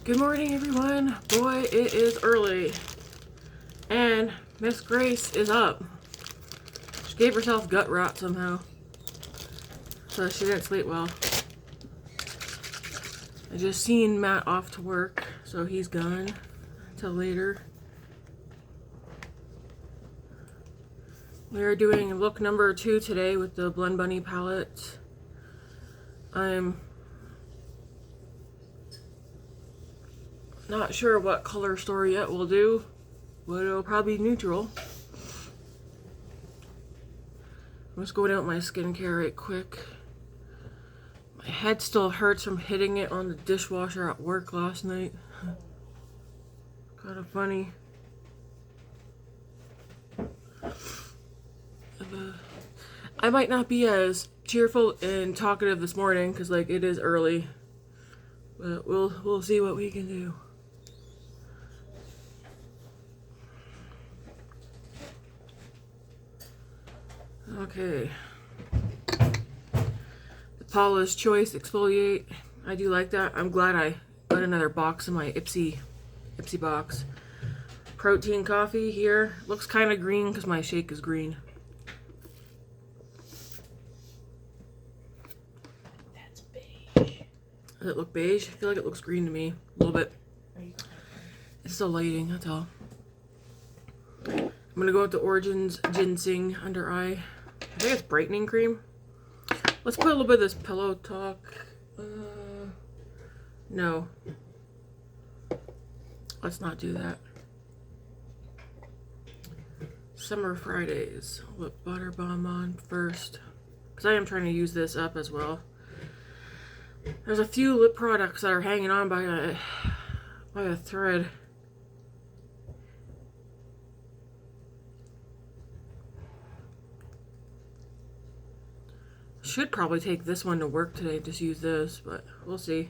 Good morning, everyone. Boy, it is early. And Miss Grace is up. She gave herself gut rot somehow. So she didn't sleep well. I just seen Matt off to work, so he's gone until later. We are doing look number 2 today with the Blend Bunny palette. I'm not sure what color story yet we'll do, but it'll probably be neutral. I'm just going out my skincare right quick. My head still hurts from hitting it on the dishwasher at work last night. Kind of funny. I might not be as cheerful and talkative this morning because like it is early, but we'll see what we can do. Okay. The Paula's Choice Exfoliate. I do like that. I'm glad I got another box in my Ipsy box. Protein coffee here. Looks kind of green because my shake is green. That's beige. Does it look beige? I feel like it looks green to me. A little bit. It's the lighting, that's all. I'm going to go with the Origins Ginseng Under Eye. I think it's brightening cream. Let's put a little bit of this Pillow Talk. No. Let's not do that. Summer Fridays. Lip Butter Balm on first. Because I am trying to use this up as well. There's a few lip products that are hanging on by a thread. Should probably take this one to work today, just use this, but we'll see.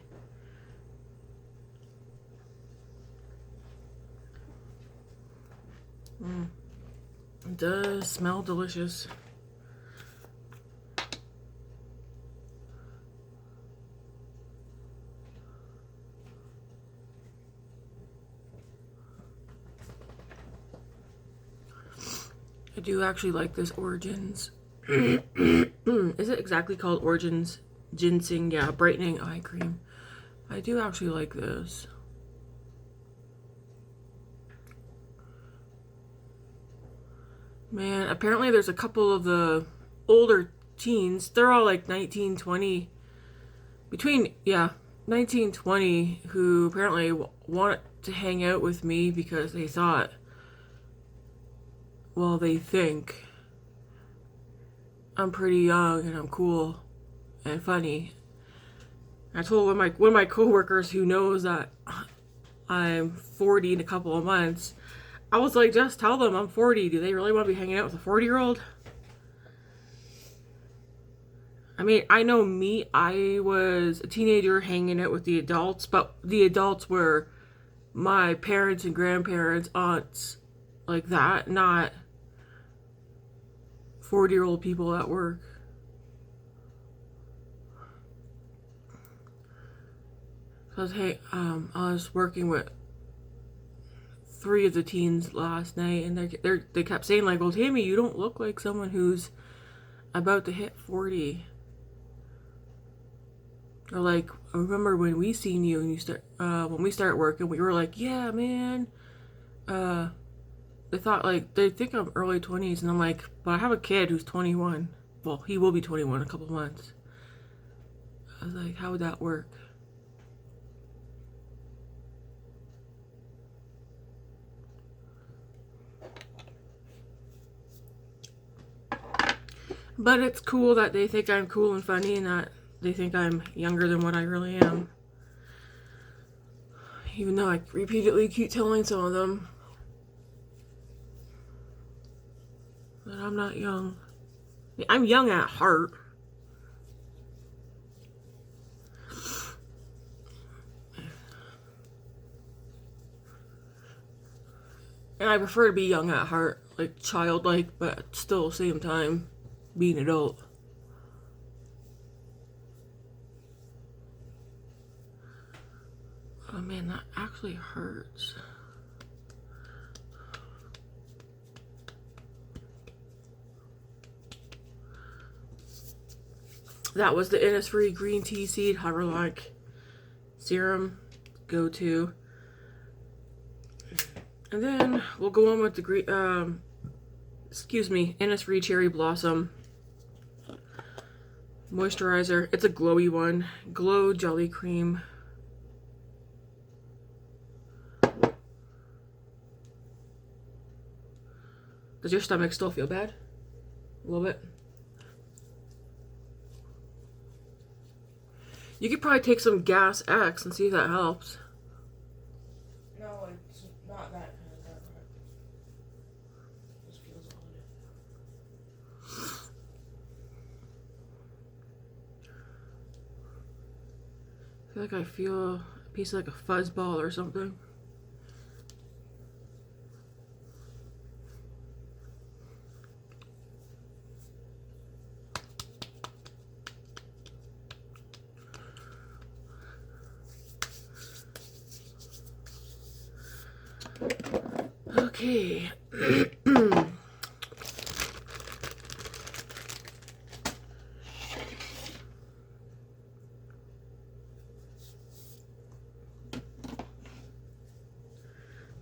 It does smell delicious. I do actually like this Origins. Is it exactly called Origins Ginseng? Yeah, brightening eye cream. I do actually like this. Man, apparently there's a couple of the older teens. They're all like 19, 20. Between, yeah, 19, 20, who apparently want to hang out with me because they thought, well, they think I'm pretty young and I'm cool and funny. I told one of my coworkers who knows that I'm 40 in a couple of months, I was like, just tell them I'm 40. Do they really want to be hanging out with a 40-year-old? I mean, I know me, I was a teenager hanging out with the adults, but the adults were my parents and grandparents, aunts, like that, not 40-year-old people at work. Because, hey, I was working with 3 of the teens last night, and they kept saying, like, well, Tammy, you don't look like someone who's about to hit 40. Or, like, I remember when we seen you, and when we started working, we were like, yeah, man, they thought, like, they think I'm early 20s, and I'm like, but I have a kid who's 21. Well, he will be 21 in a couple months. I was like, how would that work? But it's cool that they think I'm cool and funny and that they think I'm younger than what I really am. Even though I repeatedly keep telling some of them that I'm not young. I'm young at heart. And I prefer to be young at heart, like childlike, but still at the same time be an adult. Oh man, that actually hurts. That was the Innisfree Green Tea Seed Hyaluronic Serum go-to. And then we'll go on with the green, Innisfree Cherry Blossom Moisturizer. It's a glowy one. Glow Jelly Cream. Does your stomach still feel bad? A little bit? You could probably take some Gas X and see if that helps. No, it's not that kind of gut. It just feels I feel like I feel a piece of like a fuzz ball or something. Okay.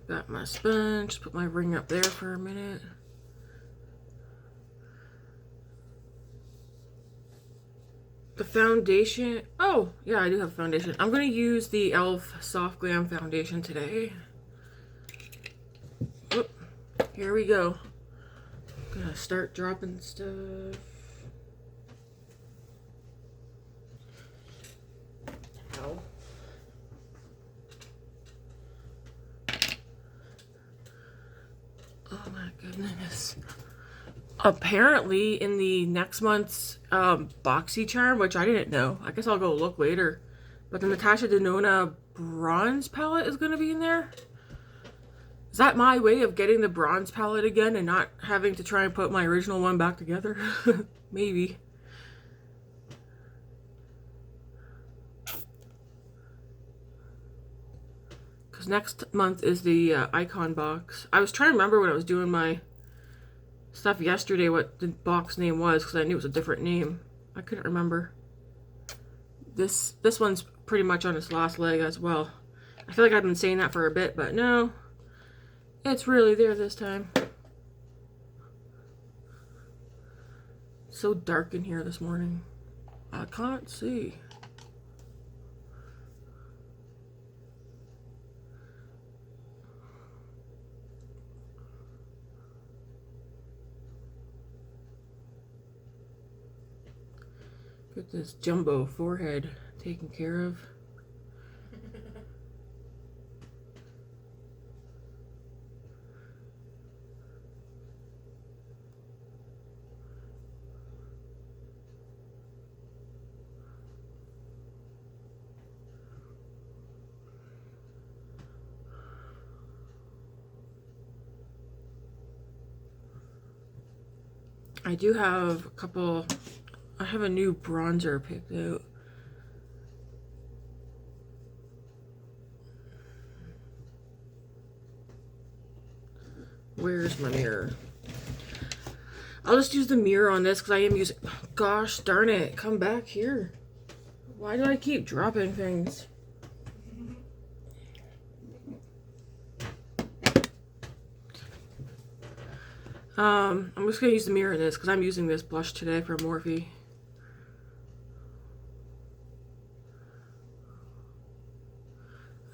Got my sponge. Just put my ring up there for a minute. The foundation. Oh, yeah, I do have foundation. I'm going to use the e.l.f. Soft Glam Foundation today. Oh, here we go. Gonna start dropping stuff. Ow. Oh my goodness. Apparently in the next month's BoxyCharm, which I didn't know. I guess I'll go look later. But the Natasha Denona bronze palette is going to be in there. Is that my way of getting the bronze palette again and not having to try and put my original one back together? Maybe. Because next month is the Icon box. I was trying to remember when I was doing my stuff yesterday what the box name was because I knew it was a different name. I couldn't remember. This one's pretty much on its last leg as well. I feel like I've been saying that for a bit, but no. It's really there this time. So dark in here this morning. I can't see. Get this jumbo forehead taken care of. I do have a couple. I have a new bronzer picked out. Where's my mirror? I'll just use the mirror on this because I am using. Gosh darn it! Come back here. Why do I keep dropping things? I'm just gonna use the mirror in this because I'm using this blush today from Morphe.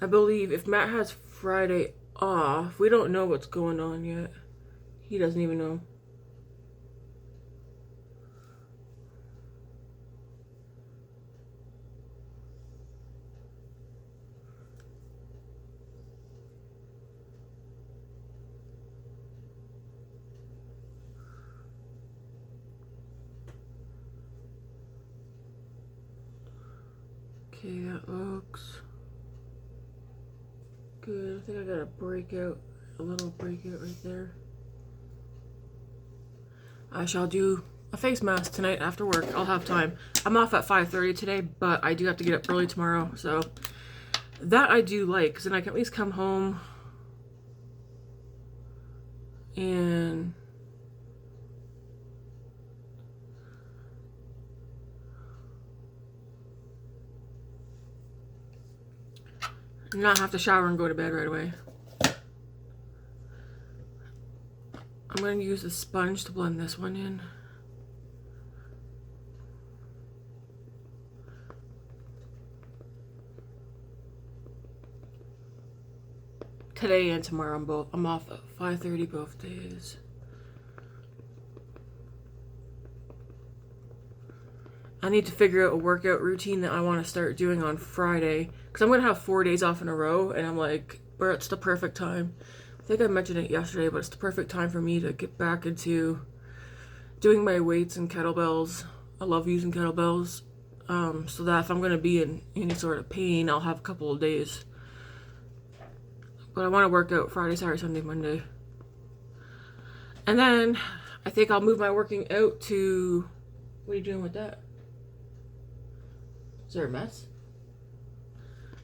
I believe if Matt has Friday off, we don't know what's going on yet. He doesn't even know. Okay, that looks good. I think I got a little breakout right there. I shall do a face mask tonight after work. I'll have time. I'm off at 5:30 today, but I do have to get up early tomorrow, so That I do like, because then I can at least come home and not have to shower and go to bed right away. I'm going to use a sponge to blend this one in. Today and tomorrow I'm off at 5:30 both days. I need to figure out a workout routine that I want to start doing on Friday, because I'm going to have 4 days off in a row, and I'm like, where it's the perfect time. I think I mentioned it yesterday, but it's the perfect time for me to get back into doing my weights and kettlebells. I love using kettlebells, so that if I'm going to be in any sort of pain, I'll have a couple of days. But I want to work out Friday, Saturday, Sunday, Monday. And then I think I'll move my working out to... What are you doing with that? Is there a mess?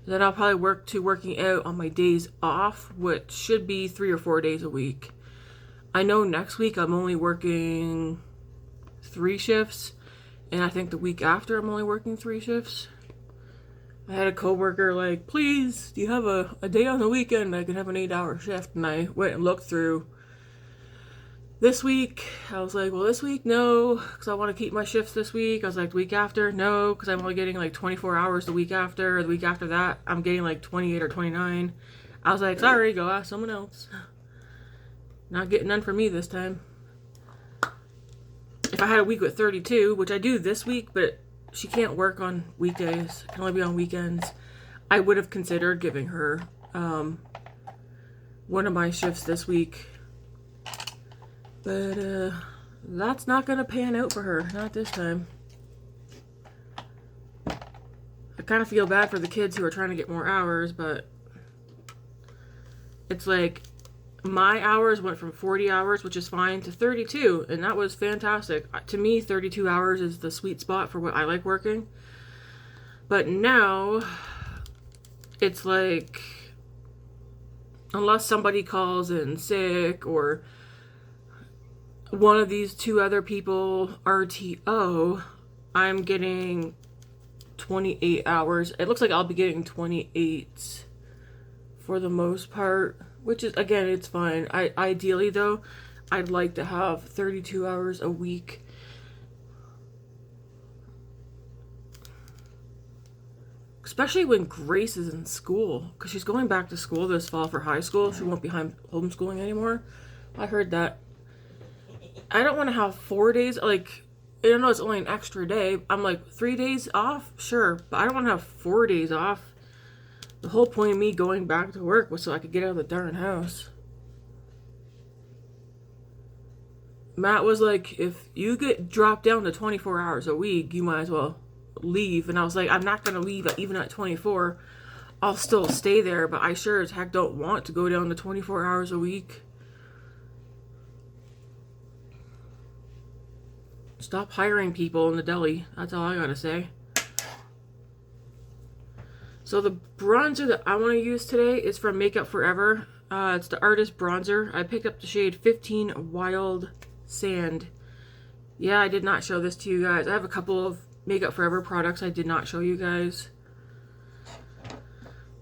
Then I'll probably working out on my days off, which should be 3 or 4 days a week. I know next week I'm only working 3 shifts. And I think the week after I'm only working 3 shifts. I had a coworker like, please, do you have a day on the weekend I can have an 8-hour shift? And I went and looked through this week. I was like, well, this week, no, because I want to keep my shifts this week. I was like, the week after, no, because I'm only getting like 24 hours the week after. The week after that, I'm getting like 28 or 29. I was like, sorry, go ask someone else. Not getting none for me this time. If I had a week with 32, which I do this week, but she can't work on weekdays, it can only be on weekends, I would have considered giving her one of my shifts this week. But that's not going to pan out for her, not this time. I kind of feel bad for the kids who are trying to get more hours, but it's like my hours went from 40 hours, which is fine, to 32, and that was fantastic. To me, 32 hours is the sweet spot for what I like working. But now, it's like, unless somebody calls in sick, or one of these 2 other people RTO, I'm getting 28 hours. It looks like I'll be getting 28 for the most part. Which is, again, it's fine. Ideally, though, I'd like to have 32 hours a week. Especially when Grace is in school. Because she's going back to school this fall for high school. She won't be homeschooling anymore. I heard that. I don't want to have 4 days. Like, I don't know, it's only an extra day. I'm like, 3 days off? Sure. But I don't want to have 4 days off. The whole point of me going back to work was so I could get out of the darn house. Matt was like, if you get dropped down to 24 hours a week, you might as well leave. And I was like, I'm not going to leave even at 24. I'll still stay there, but I sure as heck don't want to go down to 24 hours a week. Stop hiring people in the deli. That's all I gotta say. So the bronzer that I want to use today is from Makeup Forever. It's the Artist Bronzer. I picked up the shade 15 Wild Sand. Yeah, I did not show this to you guys. I have a couple of Makeup Forever products I did not show you guys.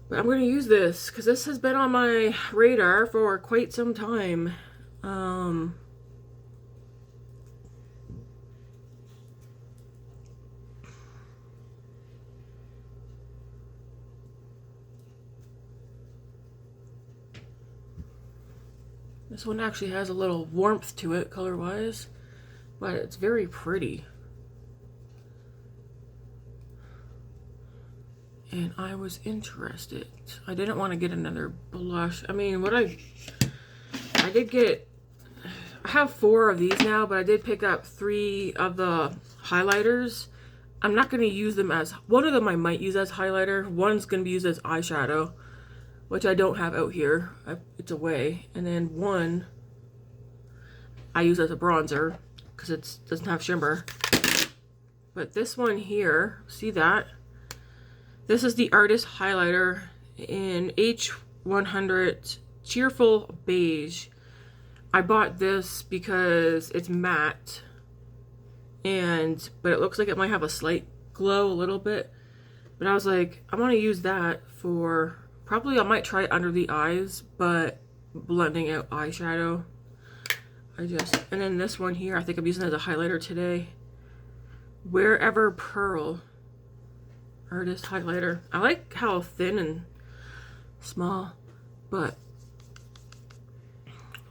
But I'm going to use this because this has been on my radar for quite some time. This one actually has a little warmth to it color-wise, but it's very pretty. And I was interested. I didn't want to get another blush. I mean, I have 4 of these now, but I did pick up 3 of the highlighters. I'm not going to use them as, one of them I might use as highlighter. One's going to be used as eyeshadow, which I don't have out here. It's away. And then one I use as a bronzer because it doesn't have shimmer. But this one here, see that? This is the Artist Highlighter in H100 Cheerful Beige. I bought this because it's matte, but it looks like it might have a slight glow a little bit. But I was like, I want to use that for, probably I might try it under the eyes, but blending out eyeshadow. And then this one here, I think I'm using it as a highlighter today. Wherever Pearl Artist Highlighter. I like how thin and small, but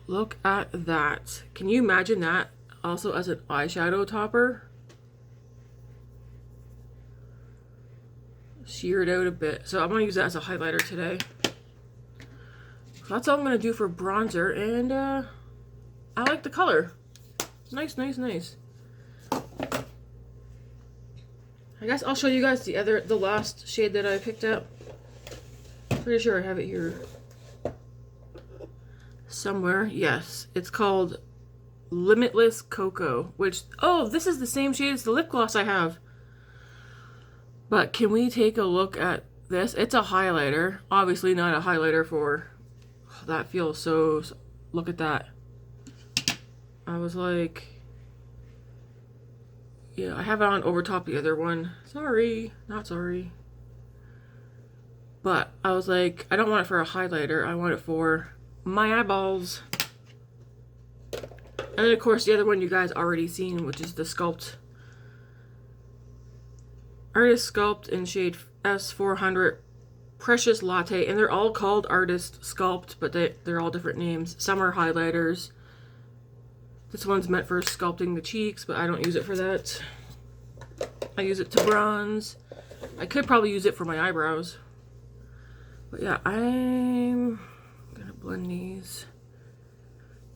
look at that. Can you imagine that also as an eyeshadow topper? Sheared out a bit. So I'm going to use that as a highlighter today. So that's all I'm going to do for bronzer, and I like the color. Nice, nice, nice. I guess I'll show you guys the last shade that I picked up. Pretty sure I have it here somewhere. Yes, it's called Limitless Cocoa, which, oh, this is the same shade as the lip gloss I have. But can we take a look at this? It's a highlighter. Obviously not a highlighter for, oh, that feels so, look at that. I was like, yeah, I have it on over top the other one. Sorry, not sorry. But I was like, I don't want it for a highlighter. I want it for my eyeballs. And then, of course, the other one you guys already seen, which is the Sculpt. Artist Sculpt in shade S400 Precious Latte. And they're all called Artist Sculpt, but they're all different names. Some are highlighters. This one's meant for sculpting the cheeks, but I don't use it for that. I use it to bronze. I could probably use it for my eyebrows. But yeah, I'm gonna blend these.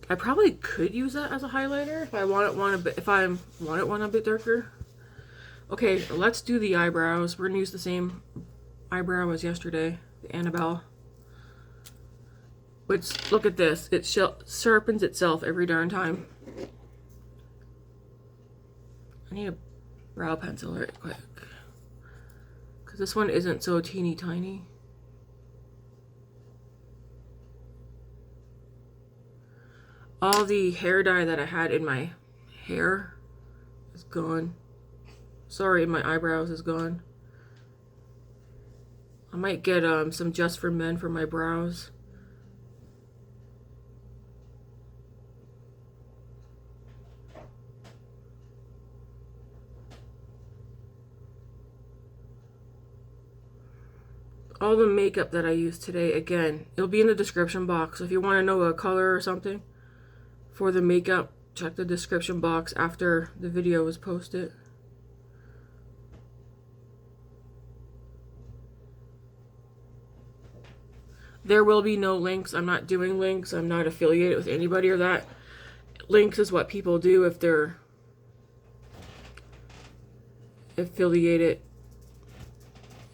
I probably could use that as a highlighter if I want it one a bit darker. Okay, let's do the eyebrows. We're gonna use the same eyebrow as yesterday, the Annabelle. Which, look at this, it sharpens itself every darn time. I need a brow pencil right quick, because this one isn't so teeny tiny. All the hair dye that I had in my hair is gone. Sorry, my eyebrows is gone. I might get some Just for Men for my brows. All the makeup that I used today, again, it'll be in the description box. If you want to know a color or something for the makeup, check the description box after the video was posted. There will be no links. I'm not doing links. I'm not affiliated with anybody or that. Links is what people do if they're affiliated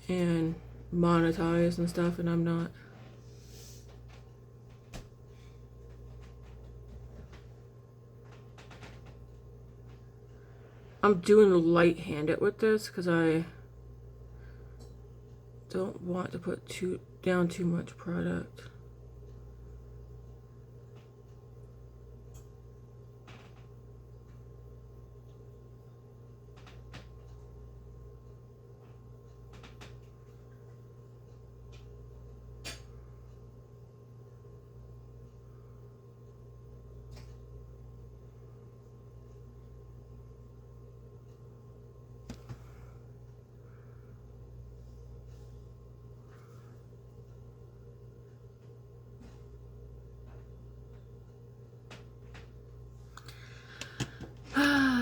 and monetized and stuff, and I'm not. I'm doing light-handed with this because I don't want to put down too much product.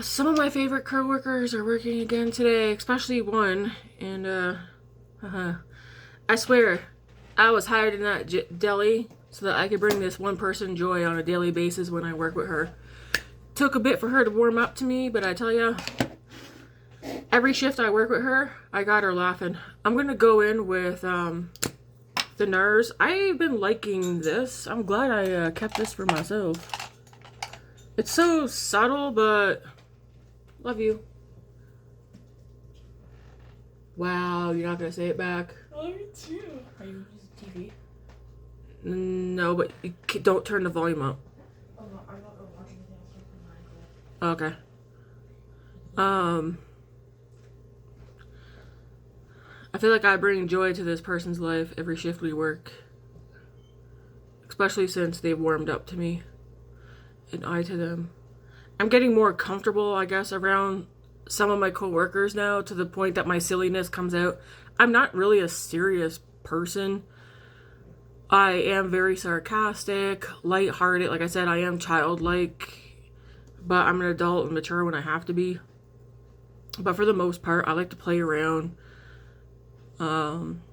Some of my favorite co-workers are working again today, especially one, and I swear I was hired in that deli so that I could bring this one person joy on a daily basis when I work with her. Took a bit for her to warm up to me, but I tell ya, every shift I work with her, I got her laughing. I'm gonna go in with the Nars. I've been liking this. I'm glad I kept this for myself. It's so subtle, but love you. Wow, you're not gonna say it back. Oh, I love it too. Are you using TV? No, but don't turn the volume up. Oh, no, I'm not gonna watch anything else. Okay. I feel like I bring joy to this person's life every shift we work. Especially since they've warmed up to me. And I to them. I'm getting more comfortable, I guess, around some of my coworkers now, to the point that my silliness comes out. I'm not really a serious person. I am very sarcastic, lighthearted. Like I said, I am childlike, but I'm an adult and mature when I have to be. But for the most part, I like to play around. Some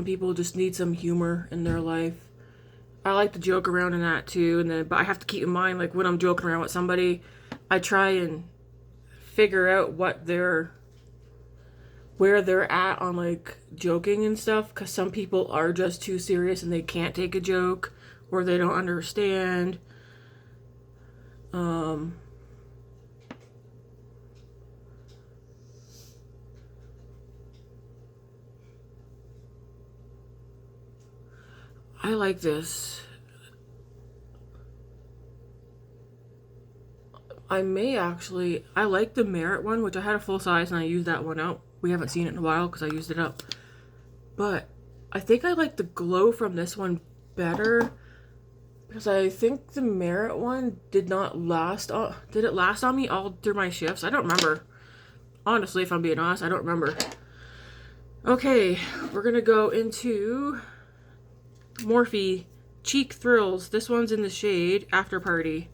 people just need some humor in their life. I like to joke around in that too, but I have to keep in mind, like, when I'm joking around with somebody, I try and figure out where they're at on, like, joking and stuff, because some people are just too serious and they can't take a joke, or they don't understand. I like this. I like the Merit one, which I had a full size and I used that one out. We haven't seen it in a while because I used it up. But I think I like the glow from this one better, because I think the Merit one did not last. Did it last on me all through my shifts? I don't remember. Honestly, if I'm being honest, I don't remember. Okay, we're going to go into Morphe Cheek Thrills. This one's in the shade After Party.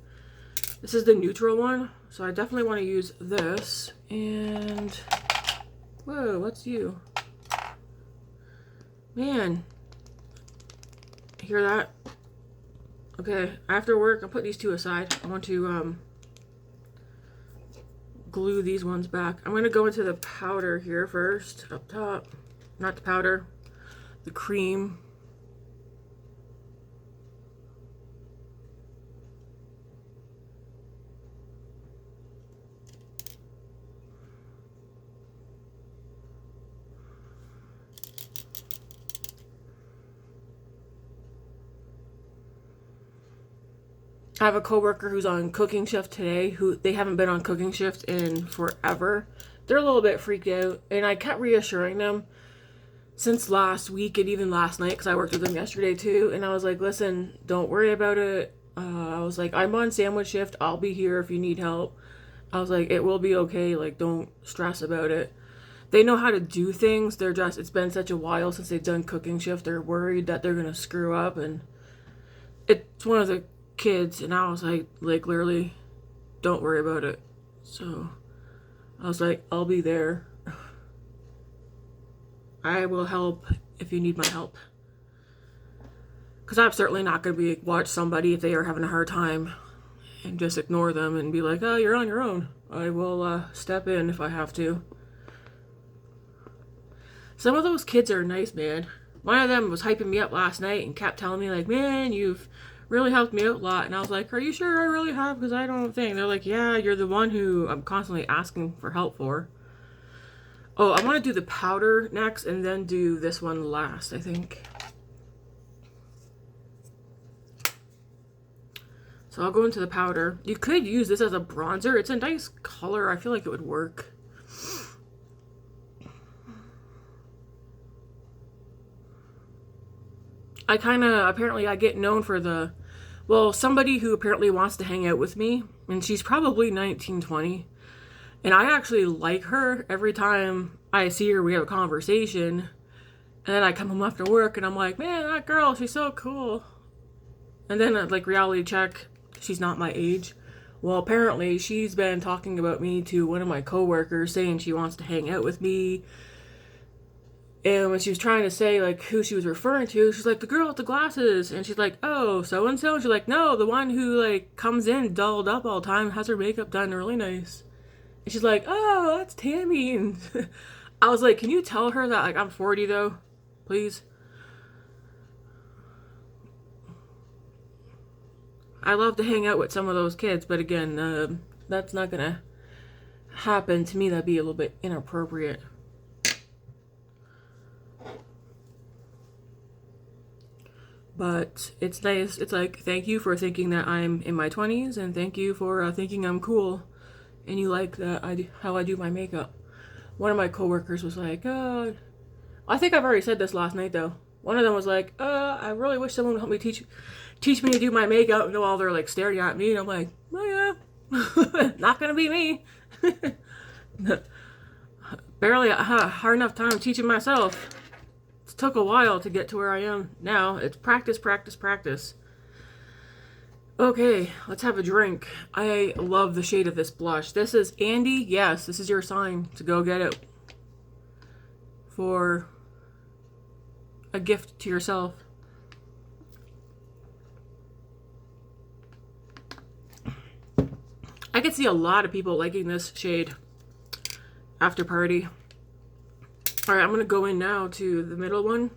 This is the neutral one, so I definitely want to use this. And whoa, what's you? Man, hear that? Okay, after work, I'll put these two aside. I want to glue these ones back. I'm going to go into the powder here first, up top. Not the powder, the cream. I have a coworker who's on cooking shift today, they haven't been on cooking shift in forever. They're a little bit freaked out, and I kept reassuring them since last week and even last night, because I worked with them yesterday too, and I was like, listen, don't worry about it. I was like, I'm on sandwich shift. I'll be here if you need help. I was like, it will be okay. Like, don't stress about it. They know how to do things. It's been such a while since they've done cooking shift. They're worried that they're going to screw up, and it's one of the kids, and I was like literally, don't worry about it. So I was like, I'll be there. I will help if you need my help, because I'm certainly not going to watch somebody if they are having a hard time and just ignore them and be like, oh, you're on your own. I will step in if I have to. Some of those kids are nice, man. One of them was hyping me up last night and kept telling me, like, man, you've really helped me out a lot. And I was like, are you sure I really have? Because I don't think. They're like, yeah, you're the one who I'm constantly asking for help for. Oh, I want to do the powder next and then do this one last, I think. So I'll go into the powder. You could use this as a bronzer. It's a nice color. I feel like it would work. Apparently I get known for somebody who apparently wants to hang out with me, and she's probably 19, 20. And I actually like her. Every time I see her, we have a conversation. And then I come home after work and I'm like, man, that girl, she's so cool. And then reality check, she's not my age. Well, apparently she's been talking about me to one of my coworkers, saying she wants to hang out with me. And when she was trying to say, like, who she was referring to, she's like, the girl with the glasses. And she's like, oh, so-and-so? And she's like, no, the one who, like, comes in dolled up all the time, has her makeup done really nice. And she's like, oh, that's Tammy. And I was like, can you tell her that, like, I'm 40, though? Please? I love to hang out with some of those kids, but again, that's not gonna happened to me, that'd be a little bit inappropriate. But it's nice. It's like, thank you for thinking that I'm in my 20s, and thank you for thinking I'm cool, and you like that how I do my makeup. One of my coworkers was like, I think I've already said this last night though. One of them was like, I really wish someone would help me teach me to do my makeup. And while they're like staring at me, and I'm like, oh yeah, not gonna be me. Barely hard enough time teaching myself. It took a while to get to where I am now. It's practice, practice, practice. Okay, let's have a drink. I love the shade of this blush. This is Andy. Yes, this is your sign to go get it for a gift to yourself. I could see a lot of people liking this shade after party. All right, I'm gonna go in now to the middle one.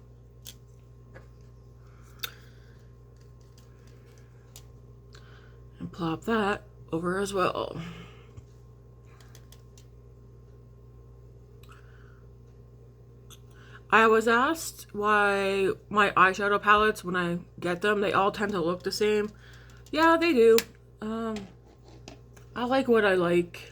And plop that over as well. I was asked why my eyeshadow palettes, when I get them, they all tend to look the same. Yeah, they do. I like what I like.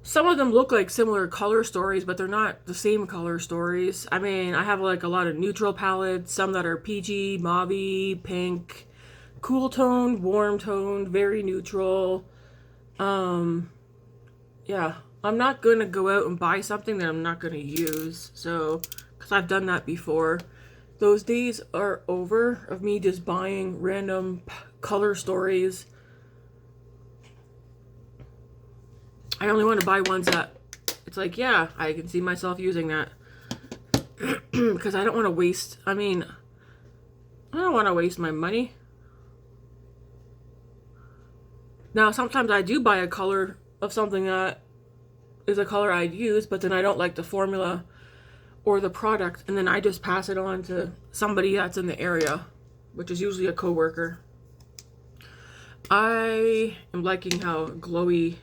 Some of them look like similar color stories, but they're not the same color stories. I mean, I have like a lot of neutral palettes, some that are peachy, mauve, pink, cool toned, warm toned, very neutral. Yeah, I'm not going to go out and buy something that I'm not going to use. So, because I've done that before. Those days are over of me just buying random color stories. I only want to buy ones that it's like, yeah, I can see myself using that. Because I don't want to waste, I mean, I don't want to waste my money. Now, sometimes I do buy a color of something that is a color I'd use, but then I don't like the formula or the product, and then I just pass it on to somebody that's in the area, which is usually a coworker. I am liking how glowy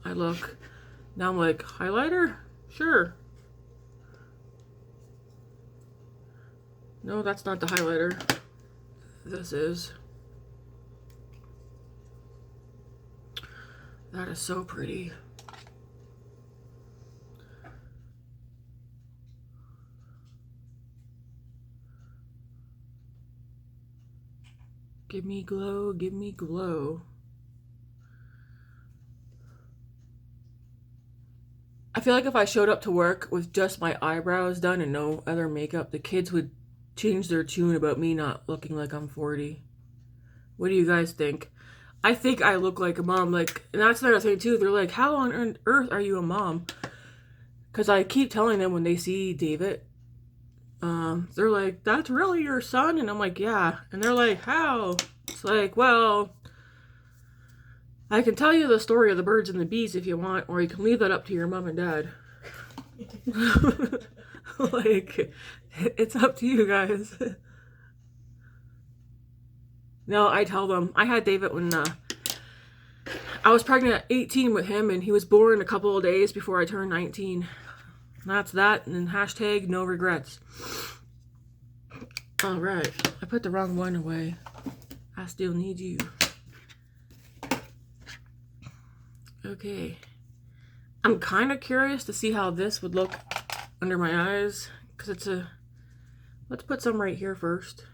I look. Now I'm like, highlighter? Sure. No, that's not the highlighter. This is. That is so pretty. Give me glow, give me glow. I feel like if I showed up to work with just my eyebrows done and no other makeup, the kids would change their tune about me not looking like I'm 40. What do you guys think? I think I look like a mom. Like, and that's another thing too. They're like, how on earth are you a mom? Because I keep telling them when they see David, they're like, that's really your son? And I'm like, yeah. And they're like, how? It's like, well, I can tell you the story of the birds and the bees if you want, or you can leave that up to your mom and dad. Like, it's up to you guys. No, I tell them. I had David when I was pregnant at 18 with him, and he was born a couple of days before I turned 19. That's that, and then hashtag no regrets. All right, I put the wrong one away. I still need you. Okay. I'm kind of curious to see how this would look under my eyes, because it's a... Let's put some right here first.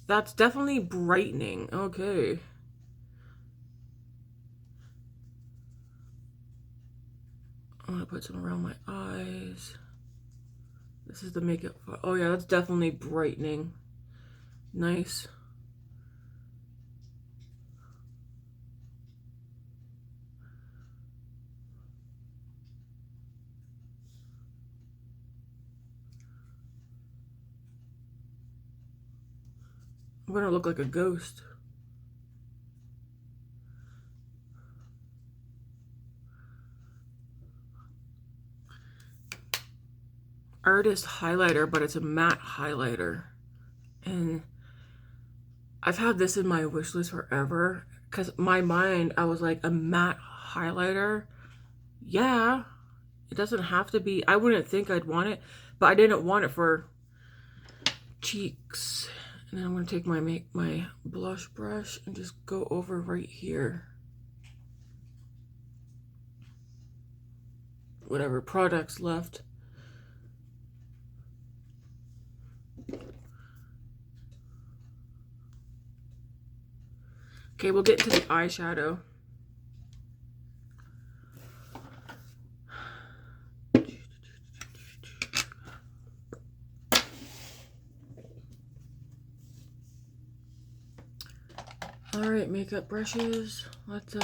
That's definitely brightening. Okay. I'm gonna put some around my eyes. This is the makeup. Oh yeah, that's definitely brightening. Nice. I'm gonna look like a ghost. Artist highlighter, but it's a matte highlighter. And I've had this in my wish list forever because my mind, I was like, a matte highlighter. Yeah, it doesn't have to be. I wouldn't think I'd want it, but I didn't want it for cheeks. And then I'm going to take my blush brush and just go over right here. Whatever products left. Okay, we'll get to the eyeshadow. Alright, makeup brushes. Let's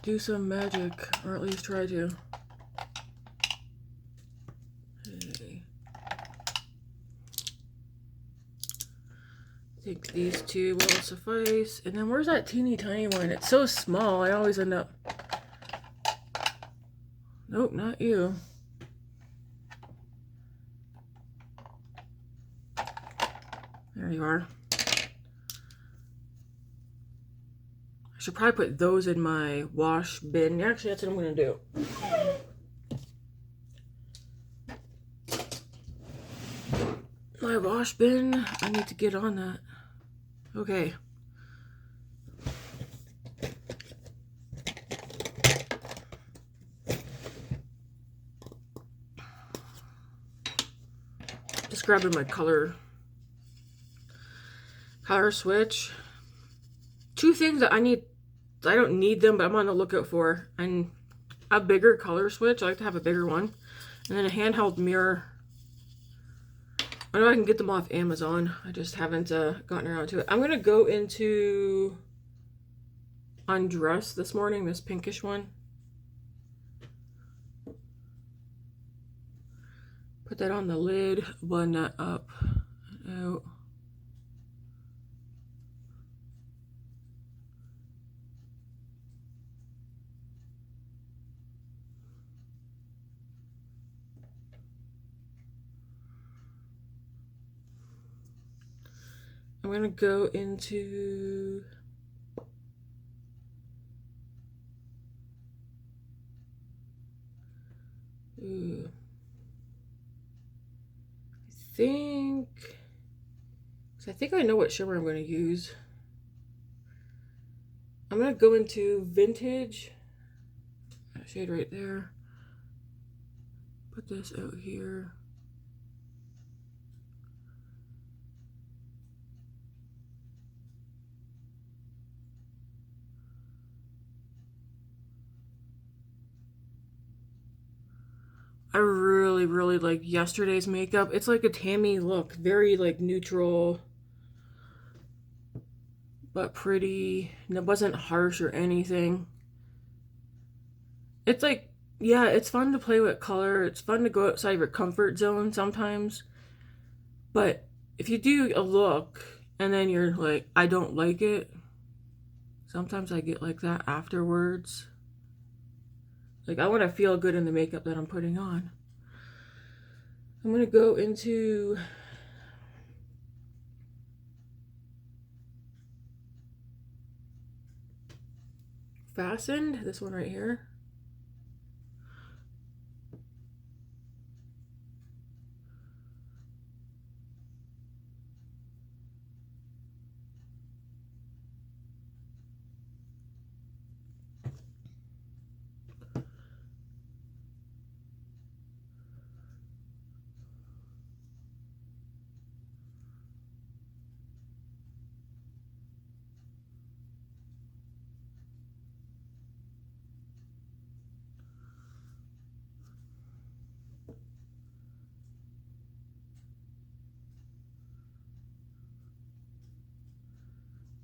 do some magic, or at least try to. Okay. I think these two will suffice. And then where's that teeny tiny one? It's so small, I always end up... Nope, not you. There you are. I should probably put those in my wash bin. Actually, that's what I'm going to do. My wash bin. I need to get on that. Okay. Just grabbing my color switch. Two things that I don't need them, but I'm on the lookout for. And a bigger color switch. I like to have a bigger one. And then a handheld mirror. I know I can get them off Amazon. I just haven't gotten around to it. I'm going to go into Undress this morning, this pinkish one. Put that on the lid, blend that up and out. I'm going to go into I think I know what shimmer I'm going to use. I'm going to go into Vintage, that shade right there. Put this out here. I really, really like yesterday's makeup. It's like a Tammy look. Very like neutral, but pretty. And it wasn't harsh or anything. It's like, yeah, it's fun to play with color. It's fun to go outside your comfort zone sometimes. But if you do a look and then you're like, I don't like it. Sometimes I get like that afterwards. Like, I want to feel good in the makeup that I'm putting on. I'm going to go into Fastened, this one right here.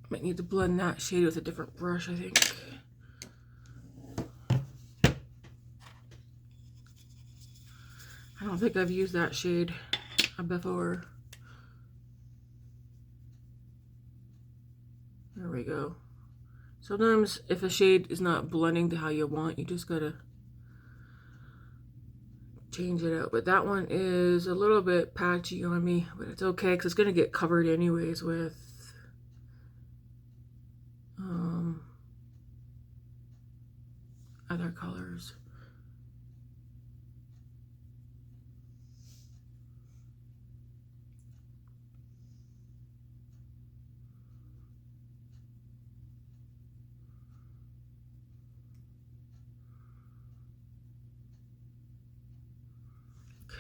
Might need to blend that shade with a different brush, I think. I don't think I've used that shade before. There we go. Sometimes if a shade is not blending to how you want, you just gotta change it out. But that one is a little bit patchy on me, but it's okay because it's gonna get covered anyways with other colors.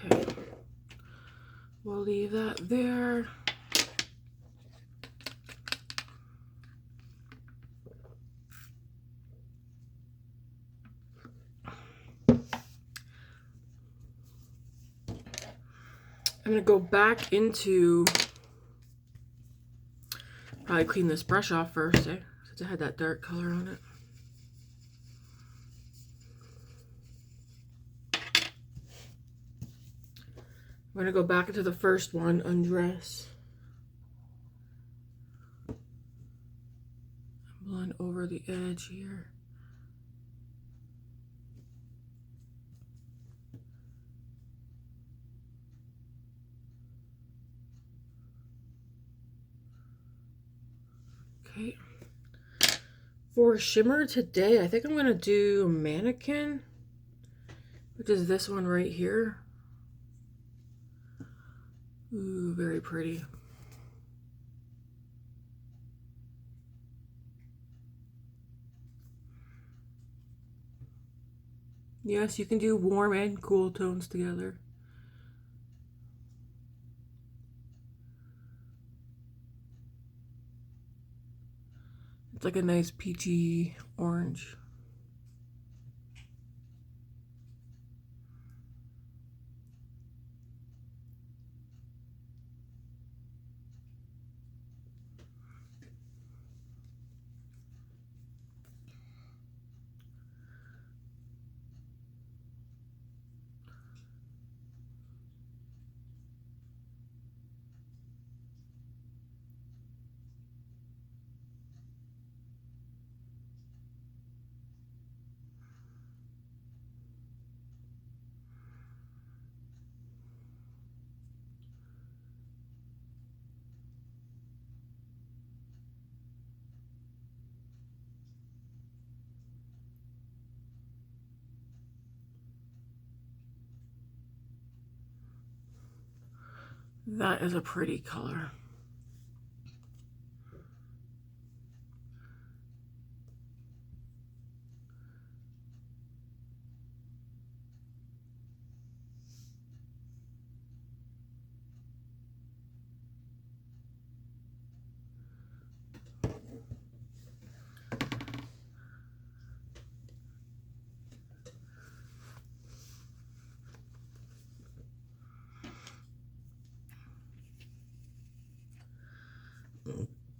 Okay, we'll leave that there. I'm gonna go back into, probably clean this brush off first, since it had that dark color on it. I'm gonna go back into the first one, Undress. Blend over the edge here. Okay. For shimmer today, I think I'm gonna do Mannequin, which is this one right here. Ooh, very pretty. Yes, you can do warm and cool tones together. It's like a nice peachy orange. That is a pretty color.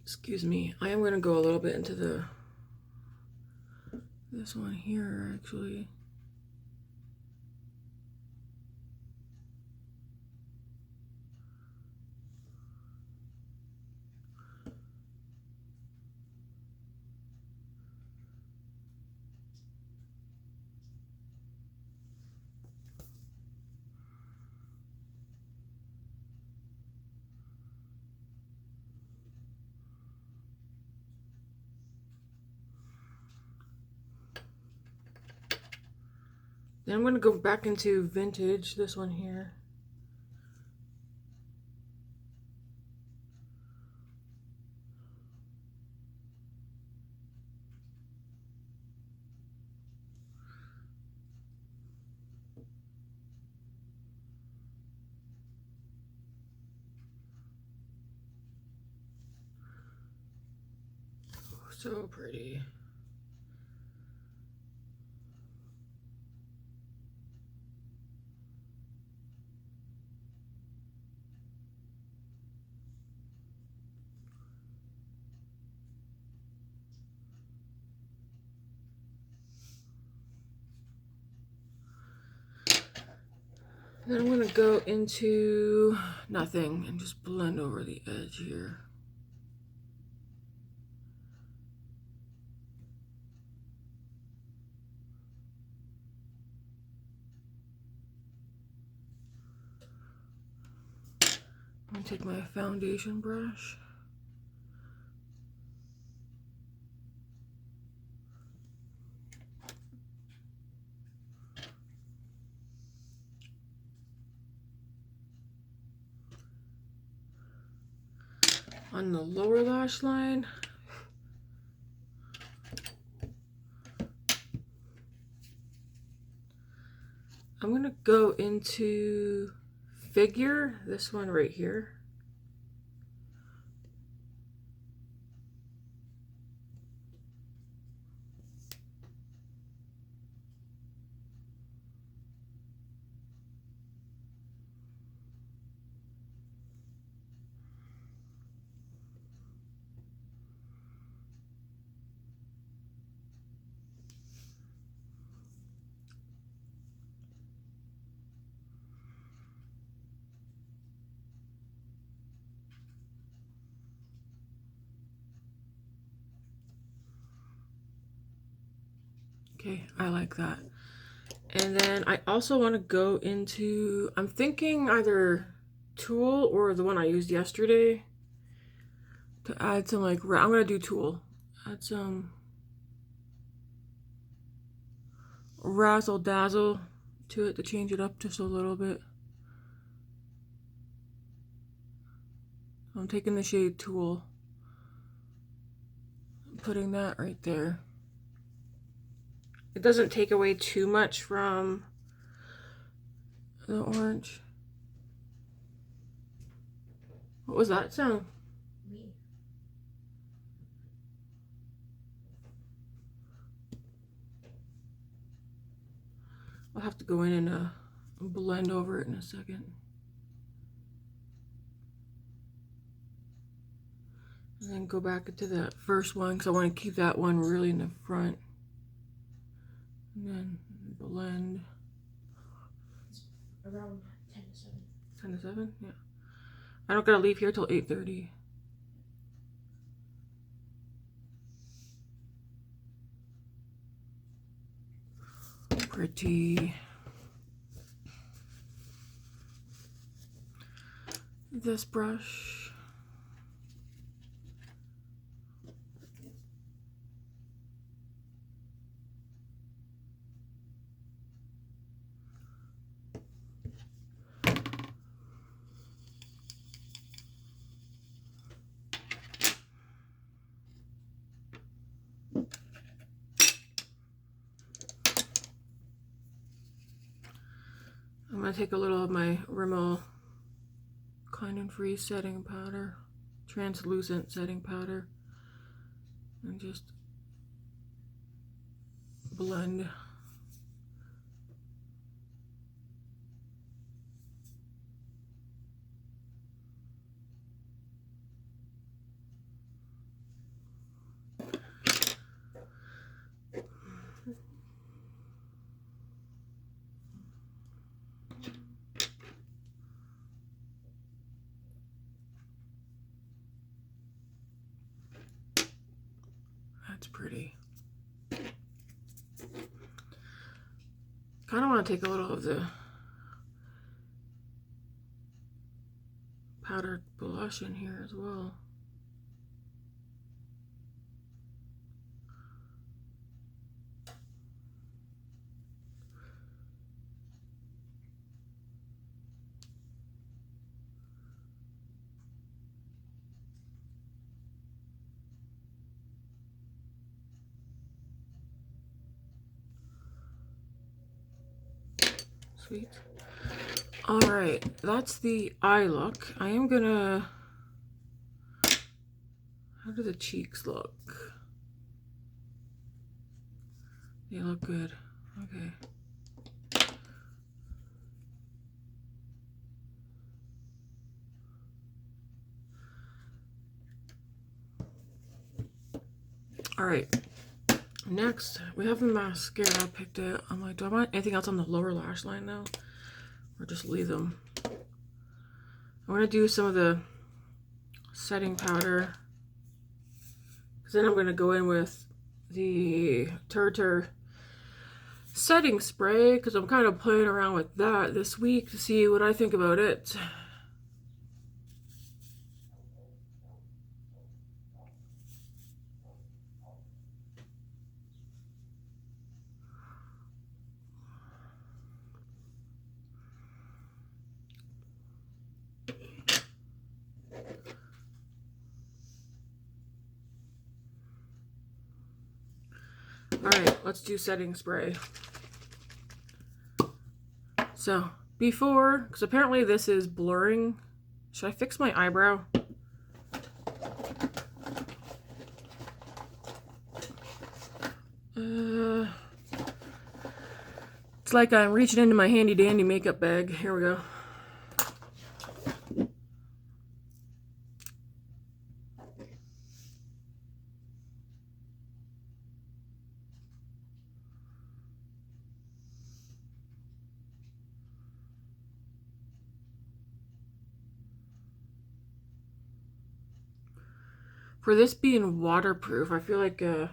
Excuse me. I am going to go a little bit into this one here, actually. Then I'm going to go back into Vintage, this one here. Oh, so pretty. Then I'm going to go into Nothing and just blend over the edge here. I'm going to take my foundation brush. on the lower lash line. I'm gonna go into Figure, this one right here. Okay, I like that. And then I also want to go into, I'm thinking either Tulle or the one I used yesterday to add some like, I'm going to do Tulle. Add some Razzle Dazzle to it to change it up just a little bit. I'm taking the shade Tulle, putting that right there. It doesn't take away too much from the orange. What was that sound? Me. I'll have to go in and blend over it in a second. And then go back into that first one because I want to keep that one really in the front. And then blend. It's around 10 to 7. 10 to 7? Yeah. I don't gotta leave here till 8:30. Pretty. This brush. I'm gonna take a little of my Rimmel Kind and Free setting powder, translucent setting powder, and just blend. That's pretty. Kind of want to take a little of the powdered blush in here as well. Sweet. All right, that's the eye look. I am gonna, how do the cheeks look? They look good. Okay. All right. Next, we have the mascara. I picked it. I'm like, do I want anything else on the lower lash line now? Or just leave them? I want to do some of the setting powder. Because then I'm going to go in with the Tartar setting spray. Because I'm kind of playing around with that this week to see what I think about it. Alright, let's do setting spray. So, before, because apparently this is blurring. Should I fix my eyebrow? It's like I'm reaching into my handy dandy makeup bag. Here we go. For this being waterproof, I feel like it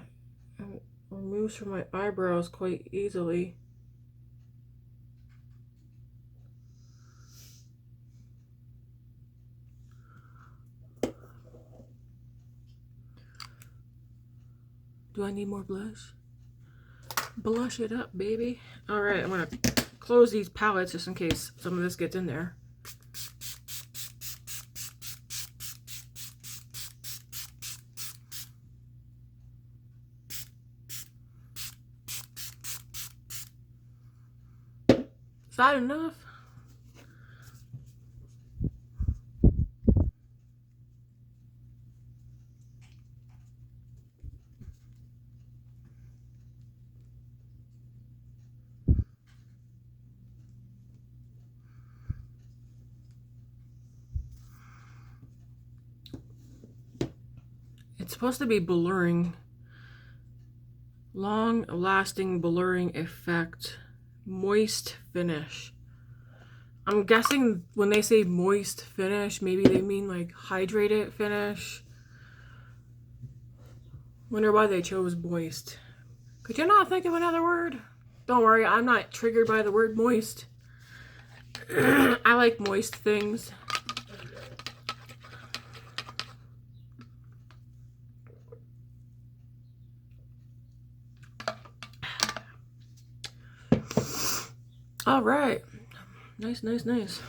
removes from my eyebrows quite easily. Do I need more blush? Blush it up, baby. Alright, I'm gonna close these palettes just in case some of this gets in there. Is that enough? It's supposed to be blurring. Long-lasting blurring effect. Moist finish. I'm guessing when they say moist finish, maybe they mean like hydrated finish. Wonder why they chose moist. Could you not think of another word? Don't worry, I'm not triggered by the word moist. I like moist things. All right. Nice, nice, nice.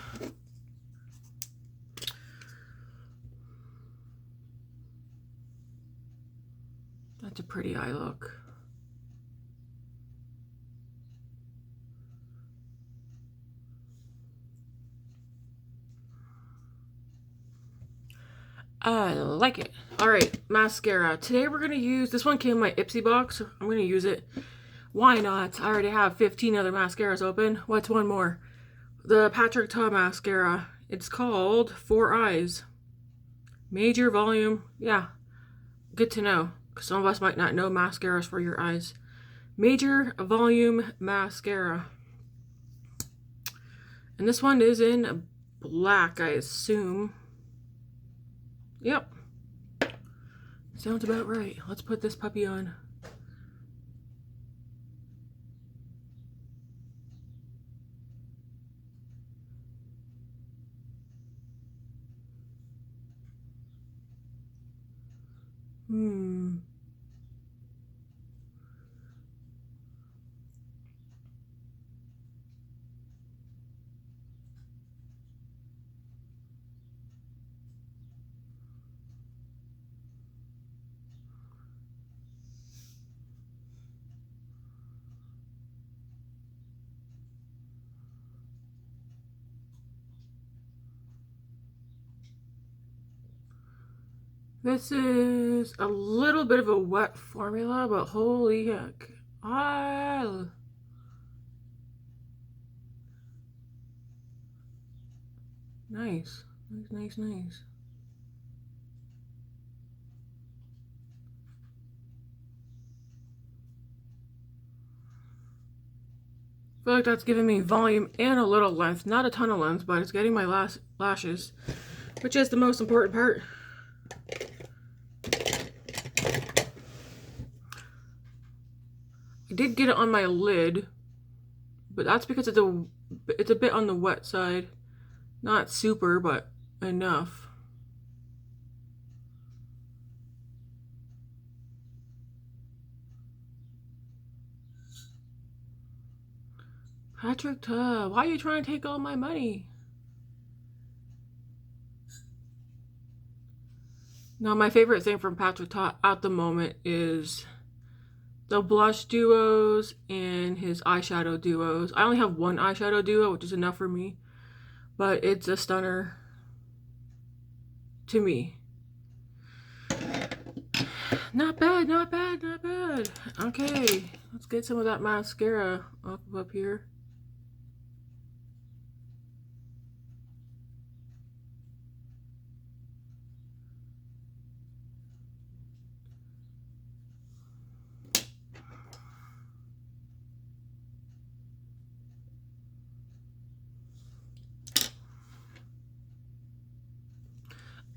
That's a pretty eye look. I like it. All right, mascara. Today we're going to use, this one came in my Ipsy box. So I'm going to use it. Why not? I already have 15 other mascaras open. What's one more? The Patrick Ta mascara. It's called For Eyes. Major volume. Yeah, good to know. Because some of us might not know mascaras for your eyes. Major volume mascara. And this one is in black, I assume. Yep. Sounds about right. Let's put this puppy on. This is a little bit of a wet formula, but holy heck. Nice. Nice, nice, nice. I feel like that's giving me volume and a little length. Not a ton of length, but it's getting my lashes, which is the most important part. I did get it on my lid, but that's because it's a bit on the wet side. Not super, but enough. Patrick Ta, why are you trying to take all my money? Now, my favorite thing from Patrick Ta at the moment is the blush duos and his eyeshadow duos. I only have one eyeshadow duo, which is enough for me, but it's a stunner to me. Not bad, not bad, not bad. Okay, let's get some of that mascara up here.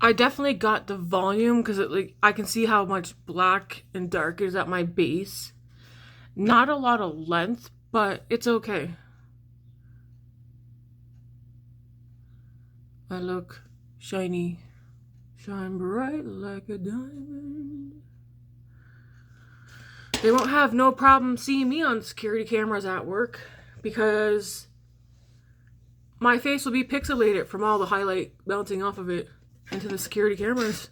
I definitely got the volume because like I can see how much black and dark is at my base. Not a lot of length, but it's okay. I look shiny. Shine bright like a diamond. They won't have no problem seeing me on security cameras at work because my face will be pixelated from all the highlight bouncing off of it into the security cameras.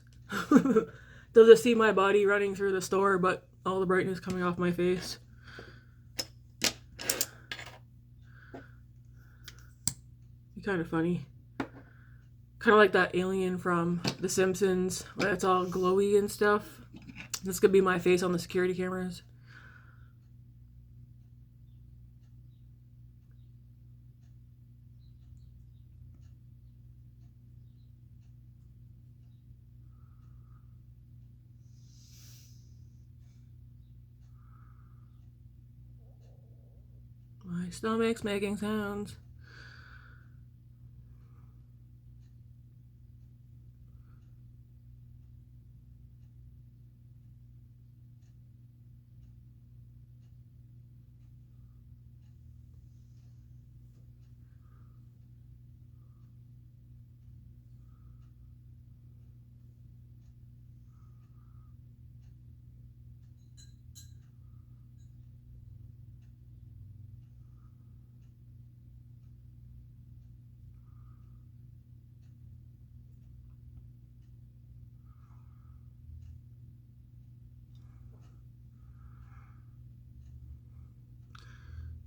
They'll just see my body running through the store, but all the brightness coming off my face. Be kind of funny. Kind of like that alien from The Simpsons, where it's all glowy and stuff. This could be my face on the security cameras. My stomach's making sounds.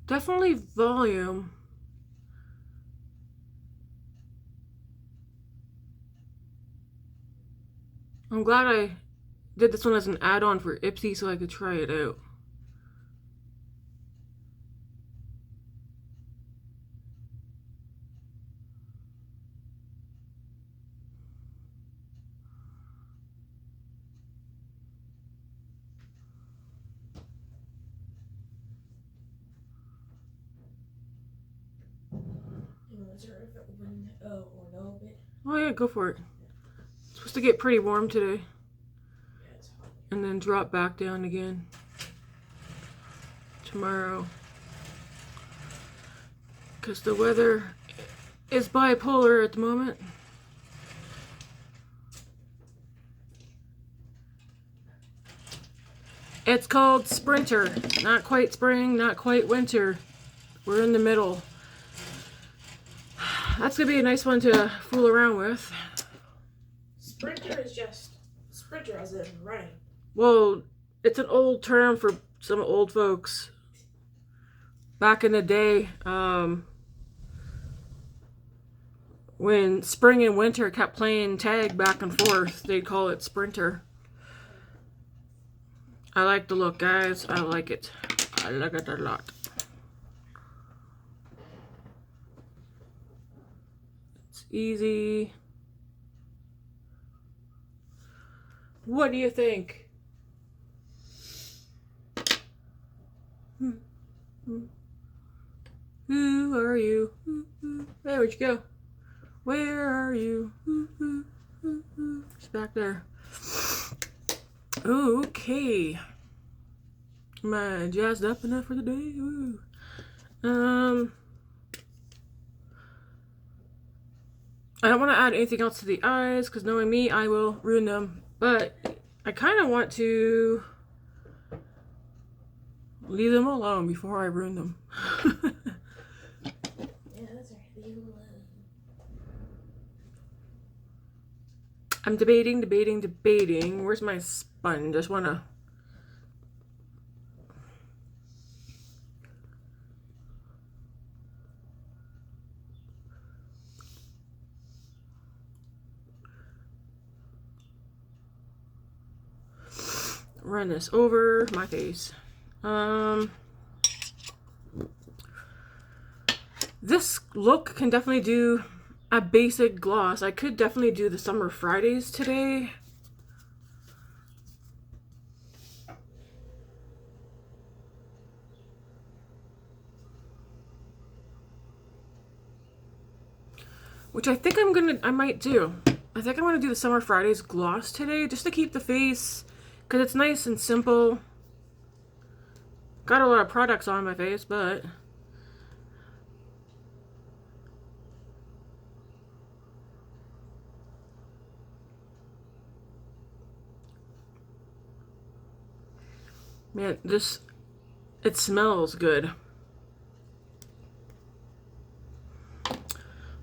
Definitely volume. I'm glad I did this one as an add-on for Ipsy so I could try it out. Oh yeah, go for it. It's supposed to get pretty warm today. Yeah, it's hot. And then drop back down again tomorrow. Because the weather is bipolar at the moment. It's called Sprinter. Not quite spring, not quite winter. We're in the middle. That's going to be a nice one to fool around with. Sprinter is just sprinter as in running. Well, it's an old term for some old folks. Back in the day, when spring and winter kept playing tag back and forth, they'd call it Sprinter. I like the look, guys. I like it. I like it a lot. It's easy. What do you think? Who are you? Hey, where'd you go? Where are you? It's back there. Okay. Am I jazzed up enough for the day? Ooh. I don't want to add anything else to the eyes because knowing me, I will ruin them. But I kind of want to leave them alone before I ruin them. Yeah, that's right. Leave them alone. I'm debating. Where's my sponge? I just want to run this over my face. This look can definitely do a basic gloss. I could definitely do the Summer Fridays today. Which I think I might do. I think I'm gonna do the Summer Fridays gloss today just to keep the face, because it's nice and simple. Got a lot of products on my face, but man, it smells good.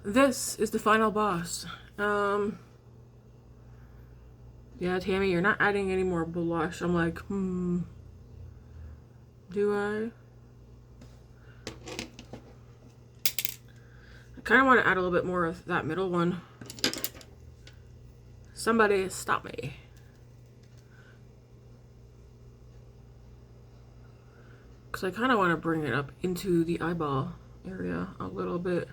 This is the final boss. Yeah, Tammy, you're not adding any more blush. I'm like, do I? I kind of want to add a little bit more of that middle one. Somebody stop me. Because I kind of want to bring it up into the eyeball area a little bit.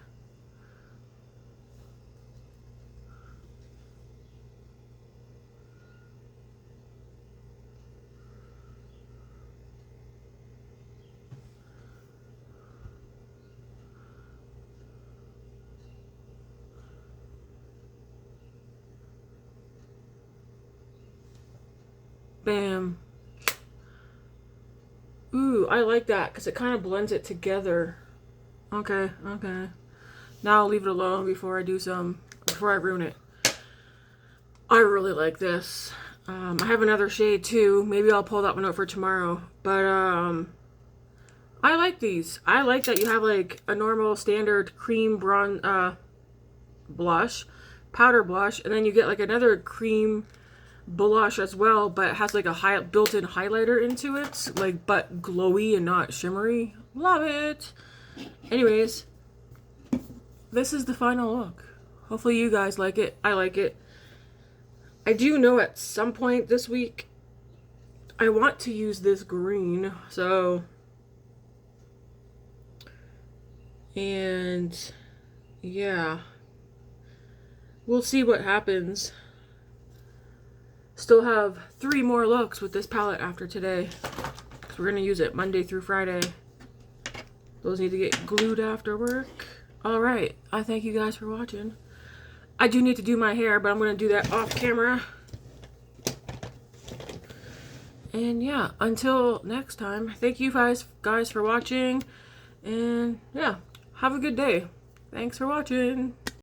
Bam. Ooh, I like that because it kind of blends it together. Okay, okay. Now I'll leave it alone before I ruin it. I really like this. I have another shade too. Maybe I'll pull that one out for tomorrow. But I like these. I like that you have like a normal standard cream bronze blush, powder blush, and then you get like another cream blush as well, but it has like a built-in highlighter into it, like, but glowy and not shimmery. Love it. Anyways, this is the final look. Hopefully you guys like it. I like it. I do know at some point this week I want to use this green, so, and yeah, we'll see what happens. Still have 3 more looks with this palette after today, because we're going to use it Monday through Friday. Those need to get glued after work. Alright, I thank you guys for watching. I do need to do my hair, but I'm going to do that off camera. And yeah, until next time, thank you guys for watching. And yeah, have a good day. Thanks for watching.